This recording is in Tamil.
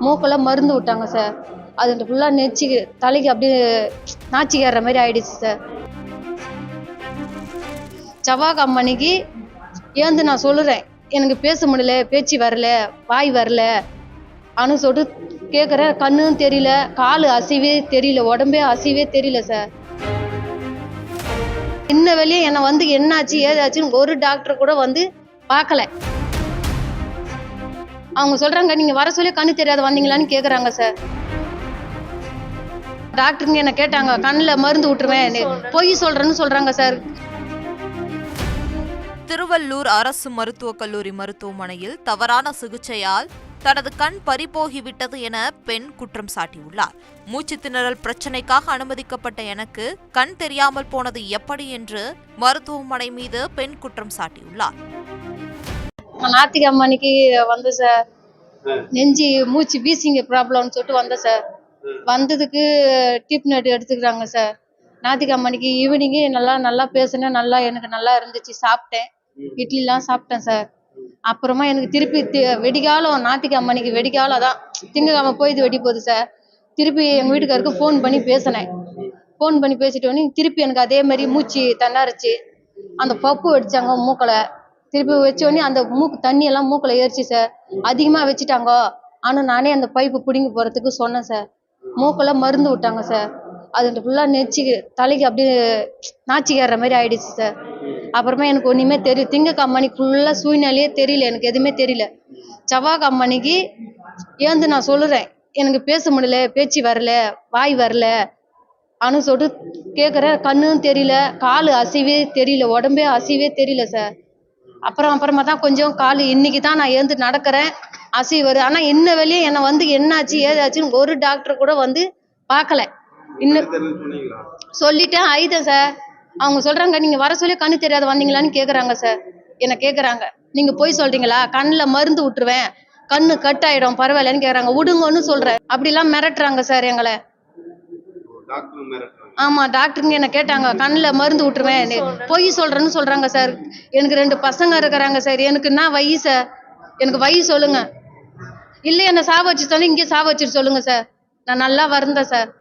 மூக்கில் மருந்து விட்டாங்க சார். அது ஃபுல்லாக நெச்சு தலைக்கு அப்படியே நாச்சிக்கேற மாதிரி ஆயிடுச்சு சார். செவ்வாய்க்கிழமைக்கு ஏந்து நான் சொல்லுறேன், எனக்கு பேச முடியல, பேச்சு வரல, வாய் வரல அனு சொல்லிட்டு கேட்குறேன். கண்ணும் தெரியல, கால் அசைவே தெரியல, உடம்பே அசைவே தெரியல சார். இன்ன வெளியே என்னை வந்து என்னாச்சு ஏதாச்சுன்னு ஒரு டாக்டர் கூட வந்து பார்க்கல. அவங்க சொல்றாங்க, நீங்க வர சொல்லி கண்ணு தெரியாத வந்தீங்களான்னு கேக்குறாங்க சார். டாக்டருங்க என்ன கேட்டாங்க, கண்ணில் மருந்து விட்டுருவேன், பொய் சொல்றேன்னு சொல்றாங்க சார். திருவள்ளூர் அரசு மருத்துவக் கல்லூரி மருத்துவமனையில் தவறான சிகிச்சையால் தனது கண் பறிபோகிவிட்டது என பெண் குற்றம் சாட்டியுள்ளார். மூச்சு திணறல் பிரச்சினைக்காக அனுமதிக்கப்பட்ட எனக்கு கண் தெரியாமல் போனது எப்படி என்று மருத்துவமனை மீது பெண் குற்றம் சாட்டியுள்ளார். ஞாயிற்றுக்கிழமைக்கு வந்து சார், நெஞ்சு மூச்சு வீசிங்க ப்ராப்ளம்னு சொல்லிட்டு வந்தேன் சார். வந்ததுக்கு டிப்னெட் எடுத்துக்கிறாங்க சார். ஞாயிற்றுக்கிழமைக்கு ஈவினிங்கு நல்லா பேசினேன், எனக்கு நல்லா இருந்துச்சு. சாப்பிட்டேன், இட்லிலாம் சாப்பிட்டேன் சார். அப்புறமா எனக்கு திருப்பி வெடிகாலம், ஞாயிற்றுக்கிழமைக்கு வெடிகாலம் தான், திங்கக்கிழமை போய் இது வெடி போகுது சார். திருப்பி எங்கள் வீட்டுக்காருக்கு ஃபோன் பண்ணி பேசினேன். ஃபோன் பண்ணி பேசிட்டோன்னே திருப்பி எனக்கு அதே மாதிரி மூச்சு திணறுச்சு. அந்த பப்பு வச்சாங்க மூக்கில். திருப்பி வச்சோடனே அந்த மூக்கு தண்ணியெல்லாம் மூக்கில் ஏறிச்சு சார். அதிகமாக வச்சுட்டாங்க. ஆனால் நானே அந்த பைப்பு பிடுங்கி போகிறதுக்கு சொன்னேன் சார். மூக்கில் மருந்து விட்டாங்க சார். அது ஃபுல்லாக நெச்சு தலைக்கு அப்படியே நாச்சிக்கேற மாதிரி ஆயிடுச்சு சார். அப்புறமா எனக்கு ஒன்றுமே தெரியும். திங்கக்கிழமைக்கு ஃபுல்லாக சூழ்நிலையே தெரியல, எனக்கு எதுவுமே தெரியல. செவ்வாய்க்கிழமைக்கு ஏந்து நான் சொல்லுறேன், எனக்கு பேச முடியல, பேச்சு வரல, வாய் வரல அனு சொல்லிட்டு கேட்குறேன். கண்ணும் தெரியல, கால் அசைவே தெரியல, உடம்பே அசைவே தெரியல சார். அப்புறமா தான் கொஞ்சம் கால் இன்னைக்கு தான் நான் ஏந்து நடக்கிறேன், அசை வருது. ஆனால் இன்ன வெளியே என்னை வந்து என்னாச்சு ஏதாச்சுன்னு ஒரு டாக்டர் கூட வந்து பார்க்கல. இன்னும் சொல்லிட்டேன் ஆயிட்டேன் சார். அவங்க சொல்றாங்க, நீங்க வர சொல்லி கண்ணு தெரியாத வந்தீங்களான்னு கேக்குறாங்க சார். என்ன கேக்குறாங்க, நீங்க போய் சொல்றீங்களா, கண்ணில் மருந்து விட்டுருவேன், கண்ணு கட் ஆயிடும், பரவாயில்லன்னு கேக்குறாங்க. விடுங்கன்னு சொல்றேன். அப்படிலாம் மிரட்டுறாங்க சார் எங்களை. ஆமா, டாக்டருங்க என்ன கேட்டாங்க, கண்ணில் மருந்து விட்டுருவேன், பொய் சொல்றேன்னு சொல்றாங்க சார். எனக்கு 2 பசங்க இருக்கிறாங்க சார். எனக்கு என்ன வயசு சார், எனக்கு வயசு சொல்லுங்க. இல்லை என்ன சாவ வச்சு சொன்னா இங்கே சாவ வச்சுட்டு சொல்லுங்க சார். நான் நல்லா வருந்தேன் சார்.